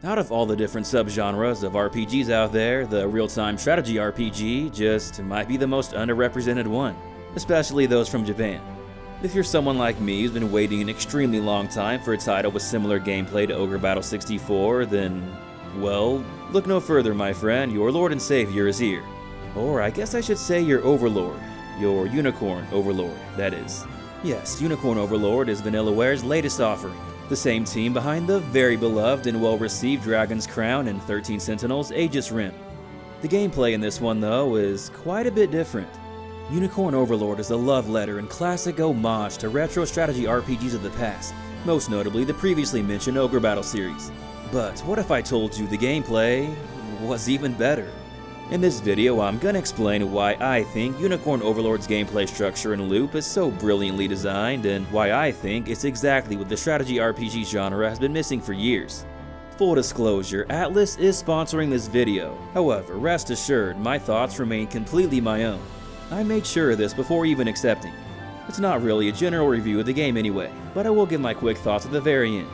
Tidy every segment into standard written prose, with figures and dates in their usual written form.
Out of all the different subgenres of RPGs out there, the real-time strategy RPG just might be the most underrepresented one, especially those from Japan. If you're someone like me who's been waiting an extremely long time for a title with similar gameplay to Ogre Battle 64, then, well, look no further, my friend, your Lord and Savior is here. Or I guess I should say your Overlord, your Unicorn Overlord, that is. Yes, Unicorn Overlord is Vanillaware's latest offering. The same team behind the very beloved and well-received Dragon's Crown and 13 Sentinels Aegis Rim. The gameplay in this one, though, is quite a bit different. Unicorn Overlord is a love letter and classic homage to retro strategy RPGs of the past, most notably the previously mentioned Ogre Battle series. But what if I told you the gameplay was even better? In this video, I'm gonna explain why I think Unicorn Overlord's gameplay structure and loop is so brilliantly designed, and why I think it's exactly what the strategy RPG genre has been missing for years. Full disclosure, Atlas is sponsoring this video. However, rest assured, my thoughts remain completely my own. I made sure of this before even accepting. It's not really a general review of the game anyway, but I will give my quick thoughts at the very end.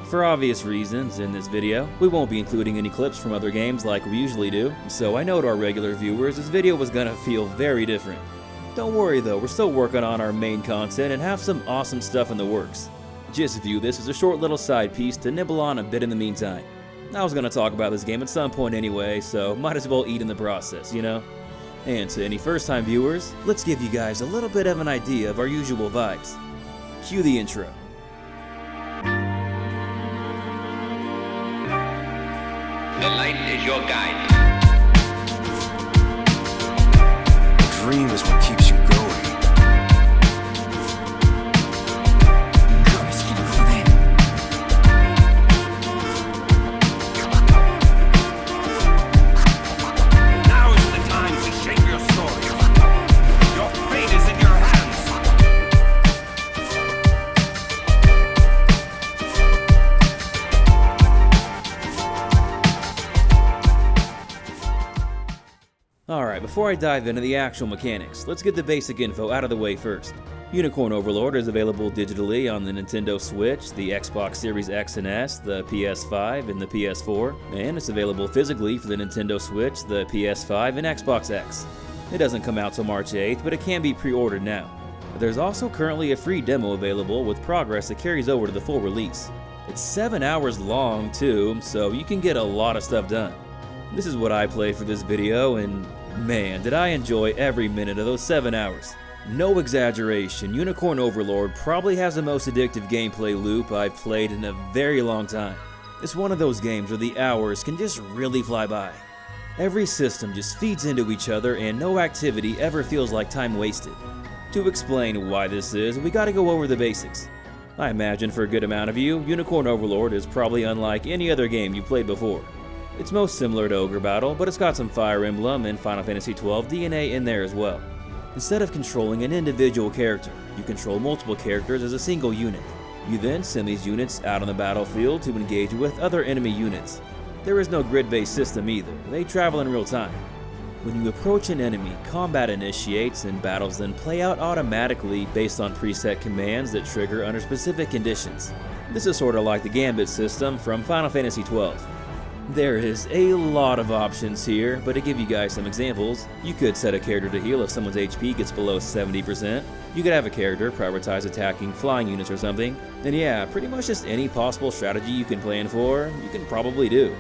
For obvious reasons, in this video, we won't be including any clips from other games like we usually do, so I know to our regular viewers this video was gonna feel very different. Don't worry though, we're still working on our main content and have some awesome stuff in the works. Just view this as a short little side piece to nibble on a bit in the meantime. I was gonna talk about this game at some point anyway, so might as well eat in the process, you know? And to any first-time viewers, let's give you guys a little bit of an idea of our usual vibes. Cue the intro. The light is your guide. The dream is what keeps you going. Now is the time to shape your story. Your fate is in your hands. Alright, before I dive into the actual mechanics, let's get the basic info out of the way first. Unicorn Overlord is available digitally on the Nintendo Switch, the Xbox Series X and S, the PS5, and the PS4, and it's available physically for the Nintendo Switch, the PS5, and Xbox X. It doesn't come out till March 8th, but it can be pre-ordered now. There's also currently a free demo available with progress that carries over to the full release. It's 7 hours long too, so you can get a lot of stuff done. This is what I played for this video, and man, did I enjoy every minute of those 7 hours. No exaggeration, Unicorn Overlord probably has the most addictive gameplay loop I've played in a very long time. It's one of those games where the hours can just really fly by. Every system just feeds into each other and no activity ever feels like time wasted. To explain why this is, we gotta go over the basics. I imagine for a good amount of you, Unicorn Overlord is probably unlike any other game you've played before. It's most similar to Ogre Battle, but it's got some Fire Emblem and Final Fantasy XII DNA in there as well. Instead of controlling an individual character, you control multiple characters as a single unit. You then send these units out on the battlefield to engage with other enemy units. There is no grid-based system either, they travel in real time. When you approach an enemy, combat initiates and battles then play out automatically based on preset commands that trigger under specific conditions. This is sort of like the Gambit system from Final Fantasy XII. There is a lot of options here, but to give you guys some examples, you could set a character to heal if someone's HP gets below 70%, you could have a character prioritize attacking flying units or something, and yeah, pretty much just any possible strategy you can plan for, you can probably do.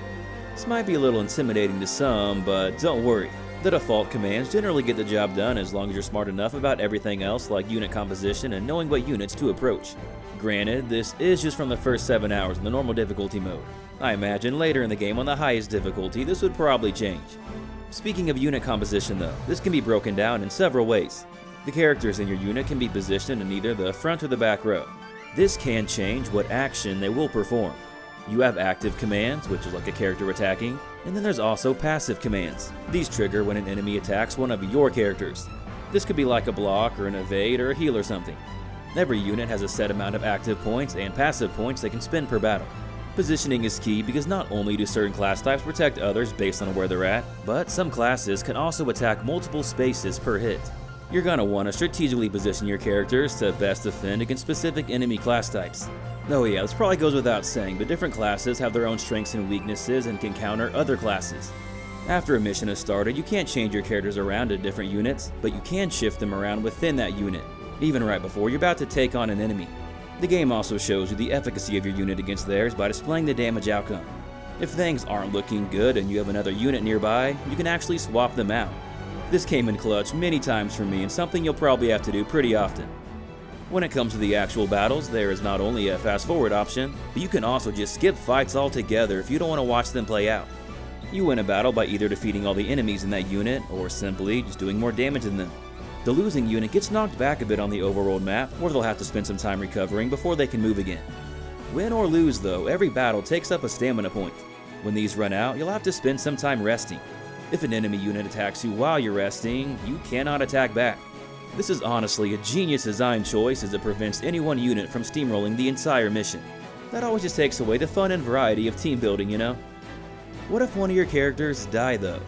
This might be a little intimidating to some, but don't worry. The default commands generally get the job done as long as you're smart enough about everything else like unit composition and knowing what units to approach. Granted, this is just from the first 7 hours in the normal difficulty mode. I imagine later in the game on the highest difficulty this would probably change. Speaking of unit composition though, this can be broken down in several ways. The characters in your unit can be positioned in either the front or the back row. This can change what action they will perform. You have active commands, which is like a character attacking, and then there's also passive commands. These trigger when an enemy attacks one of your characters. This could be like a block or an evade or a heal or something. Every unit has a set amount of active points and passive points they can spend per battle. Positioning is key because not only do certain class types protect others based on where they're at, but some classes can also attack multiple spaces per hit. You're gonna want to strategically position your characters to best defend against specific enemy class types. Oh yeah, this probably goes without saying, but different classes have their own strengths and weaknesses and can counter other classes. After a mission is started, you can't change your characters around to different units, but you can shift them around within that unit, even right before you're about to take on an enemy. The game also shows you the efficacy of your unit against theirs by displaying the damage outcome. If things aren't looking good and you have another unit nearby, you can actually swap them out. This came in clutch many times for me and something you'll probably have to do pretty often. When it comes to the actual battles, there is not only a fast forward option, but you can also just skip fights altogether if you don't want to watch them play out. You win a battle by either defeating all the enemies in that unit or simply just doing more damage than them. The losing unit gets knocked back a bit on the overworld map, or they'll have to spend some time recovering before they can move again. Win or lose though, every battle takes up a stamina point. When these run out, you'll have to spend some time resting. If an enemy unit attacks you while you're resting, you cannot attack back. This is honestly a genius design choice as it prevents any one unit from steamrolling the entire mission. That always just takes away the fun and variety of team building, you know? What if one of your characters die though?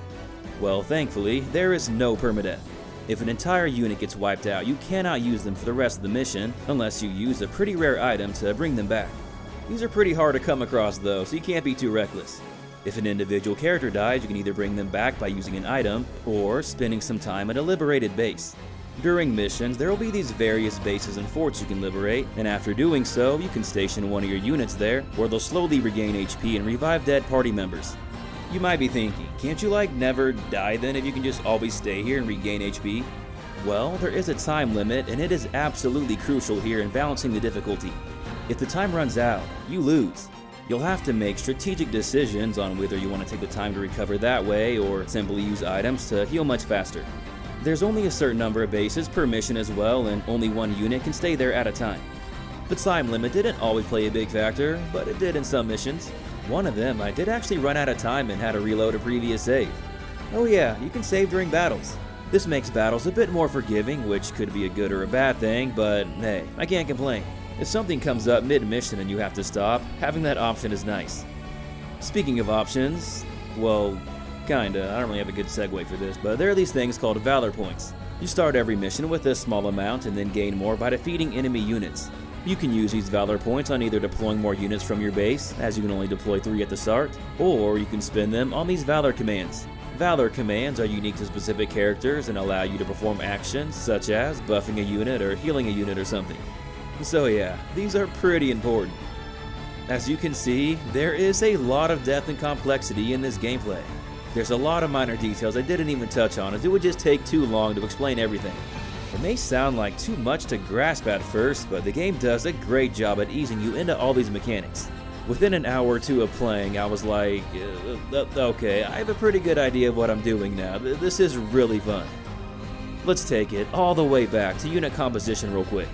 Well, thankfully, there is no permadeath. If an entire unit gets wiped out, you cannot use them for the rest of the mission unless you use a pretty rare item to bring them back. These are pretty hard to come across though, so you can't be too reckless. If an individual character dies, you can either bring them back by using an item or spending some time at a liberated base. During missions, there will be these various bases and forts you can liberate, and after doing so, you can station one of your units there where they'll slowly regain HP and revive dead party members. You might be thinking, can't you never die then if you can just always stay here and regain HP? Well, there is a time limit and it is absolutely crucial here in balancing the difficulty. If the time runs out, you lose. You'll have to make strategic decisions on whether you want to take the time to recover that way or simply use items to heal much faster. There's only a certain number of bases per mission as well, and only one unit can stay there at a time. The time limit didn't always play a big factor, but it did in some missions. One of them, I did actually run out of time and had to reload a previous save. Oh yeah, you can save during battles. This makes battles a bit more forgiving, which could be a good or a bad thing, but hey, I can't complain. If something comes up mid-mission and you have to stop, having that option is nice. Speaking of options, well, kinda, I don't really have a good segue for this, but there are these things called Valor Points. You start every mission with a small amount and then gain more by defeating enemy units. You can use these Valor Points on either deploying more units from your base, as you can only deploy 3 at the start, or you can spend them on these Valor Commands. Valor Commands are unique to specific characters and allow you to perform actions such as buffing a unit or healing a unit or something. So yeah, these are pretty important. As you can see, there is a lot of depth and complexity in this gameplay. There's a lot of minor details I didn't even touch on, as it would just take too long to explain everything. It may sound like too much to grasp at first, but the game does a great job at easing you into all these mechanics. Within an hour or two of playing, I was like, okay, I have a pretty good idea of what I'm doing now. This is really fun. Let's take it all the way back to unit composition real quick.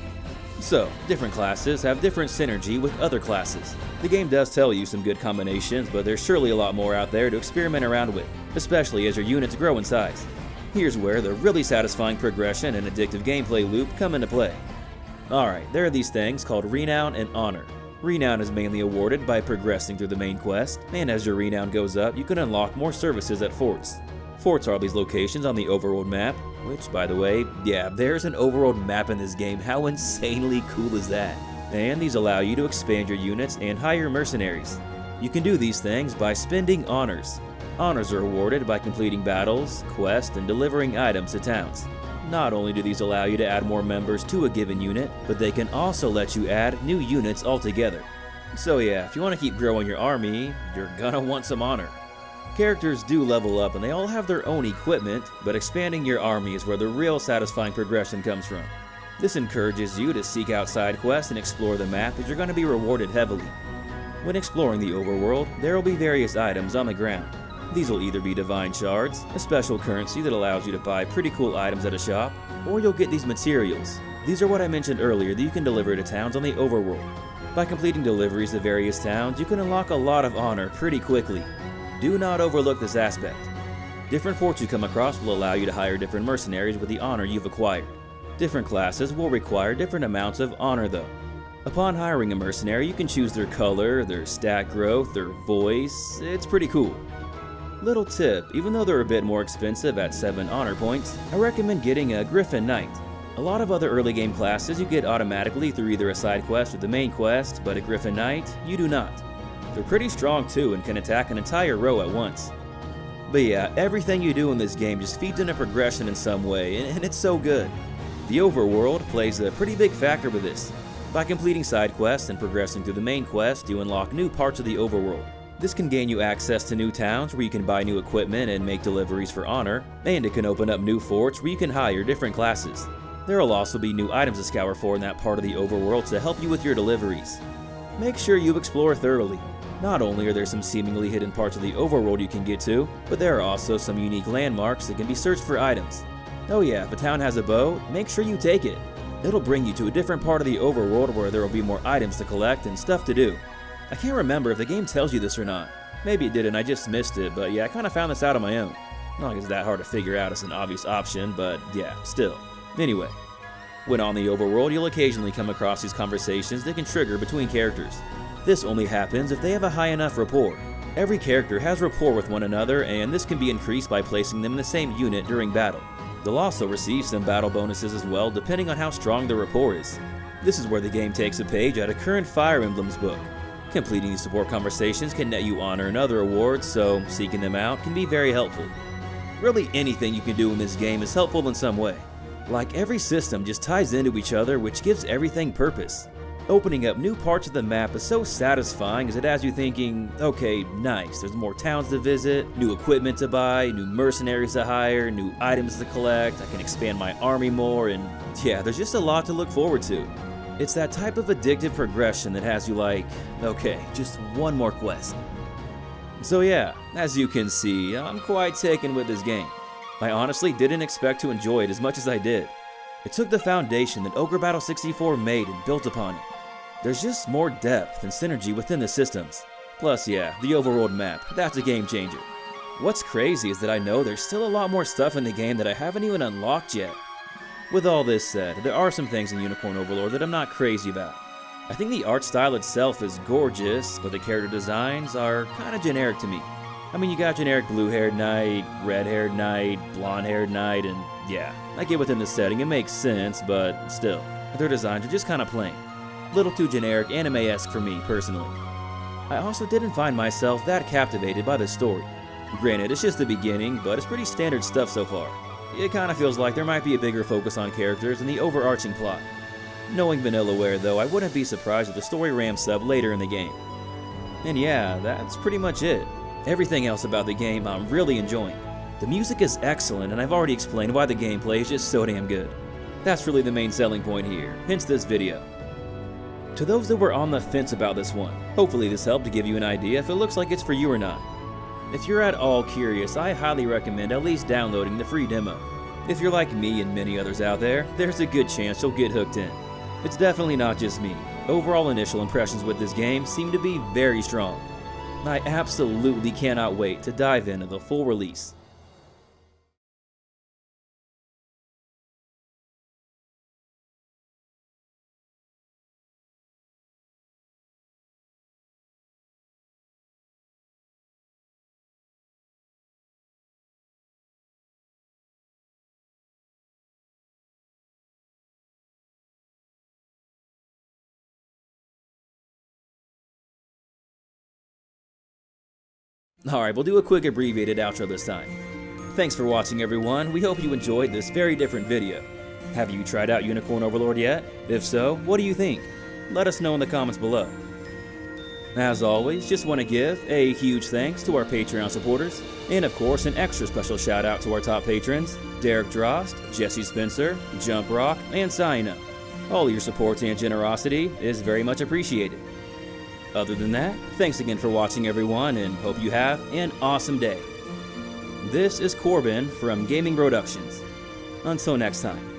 So, different classes have different synergy with other classes. The game does tell you some good combinations, but there's surely a lot more out there to experiment around with, especially as your units grow in size. Here's where the really satisfying progression and addictive gameplay loop come into play. Alright, there are these things called Renown and Honor. Renown is mainly awarded by progressing through the main quest, and as your renown goes up, you can unlock more services at forts. Forts are these locations on the overworld map, which, by the way, yeah, there's an overworld map in this game. How insanely cool is that? And these allow you to expand your units and hire mercenaries. You can do these things by spending honors. Honors are awarded by completing battles, quests, and delivering items to towns. Not only do these allow you to add more members to a given unit, but they can also let you add new units altogether. So yeah, if you want to keep growing your army, you're gonna want some honor. Characters do level up and they all have their own equipment, but expanding your army is where the real satisfying progression comes from. This encourages you to seek out side quests and explore the map, as you're going to be rewarded heavily. When exploring the overworld, there will be various items on the ground. These will either be divine shards, a special currency that allows you to buy pretty cool items at a shop, or you'll get these materials. These are what I mentioned earlier that you can deliver to towns on the overworld. By completing deliveries to various towns, you can unlock a lot of honor pretty quickly. Do not overlook this aspect. Different forts you come across will allow you to hire different mercenaries with the honor you've acquired. Different classes will require different amounts of honor though. Upon hiring a mercenary, you can choose their color, their stat growth, their voice. It's pretty cool. Little tip, even though they're a bit more expensive at 7 honor points, I recommend getting a Griffin Knight. A lot of other early game classes you get automatically through either a side quest or the main quest, but a Griffin Knight, you do not. They're pretty strong too and can attack an entire row at once. But yeah, everything you do in this game just feeds into progression in some way, and it's so good. The overworld plays a pretty big factor with this. By completing side quests and progressing through the main quest, you unlock new parts of the overworld. This can gain you access to new towns where you can buy new equipment and make deliveries for honor, and it can open up new forts where you can hire different classes. There will also be new items to scour for in that part of the overworld to help you with your deliveries. Make sure you explore thoroughly. Not only are there some seemingly hidden parts of the overworld you can get to, but there are also some unique landmarks that can be searched for items. Oh yeah, if a town has a bow, make sure you take it. It'll bring you to a different part of the overworld where there will be more items to collect and stuff to do. I can't remember if the game tells you this or not. Maybe it did and I just missed it, but yeah, I kinda found this out on my own. Not like it's that hard to figure out as an obvious option, but yeah, still. Anyway, when on the overworld, you'll occasionally come across these conversations that can trigger between characters. This only happens if they have a high enough rapport. Every character has rapport with one another, and this can be increased by placing them in the same unit during battle. They'll also receive some battle bonuses as well, depending on how strong their rapport is. This is where the game takes a page out of current Fire Emblem's book. Completing these support conversations can net you honor and other awards, so seeking them out can be very helpful. Really anything you can do in this game is helpful in some way. Like every system just ties into each other, which gives everything purpose. Opening up new parts of the map is so satisfying as it has you thinking, okay, nice, there's more towns to visit, new equipment to buy, new mercenaries to hire, new items to collect, I can expand my army more, and yeah, there's just a lot to look forward to. It's that type of addictive progression that has you like, okay, just one more quest. So yeah, as you can see, I'm quite taken with this game. I honestly didn't expect to enjoy it as much as I did. It took the foundation that Ogre Battle 64 made and built upon it. There's just more depth and synergy within the systems. Plus yeah, the overworld map, that's a game changer. What's crazy is that I know there's still a lot more stuff in the game that I haven't even unlocked yet. With all this said, there are some things in Unicorn Overlord that I'm not crazy about. I think the art style itself is gorgeous, but the character designs are kinda generic to me. I mean, you got generic blue-haired knight, red-haired knight, blonde-haired knight, and yeah, I get within the setting, it makes sense, but still, their designs are just kinda plain. Little too generic, anime-esque for me, personally. I also didn't find myself that captivated by the story. Granted, it's just the beginning, but it's pretty standard stuff so far. It kinda feels like there might be a bigger focus on characters and the overarching plot. Knowing Vanillaware though, I wouldn't be surprised if the story ramps up later in the game. And yeah, that's pretty much it. Everything else about the game I'm really enjoying. The music is excellent, and I've already explained why the gameplay is just so damn good. That's really the main selling point here, hence this video. To those that were on the fence about this one, hopefully this helped to give you an idea if it looks like it's for you or not. If you're at all curious, I highly recommend at least downloading the free demo. If you're like me and many others out there, there's a good chance you'll get hooked in. It's definitely not just me. Overall initial impressions with this game seem to be very strong. I absolutely cannot wait to dive into the full release. Alright, we'll do a quick abbreviated outro this time. Thanks for watching everyone, we hope you enjoyed this very different video. Have you tried out Unicorn Overlord yet? If so, what do you think? Let us know in the comments below. As always, just want to give a huge thanks to our Patreon supporters, and of course an extra special shout out to our top patrons, Derek Drost, Jesse Spencer, Jump Rock, and Saino. All your support and generosity is very much appreciated. Other than that, thanks again for watching everyone, and hope you have an awesome day. This is Corbin from Gaming Productions. Until next time.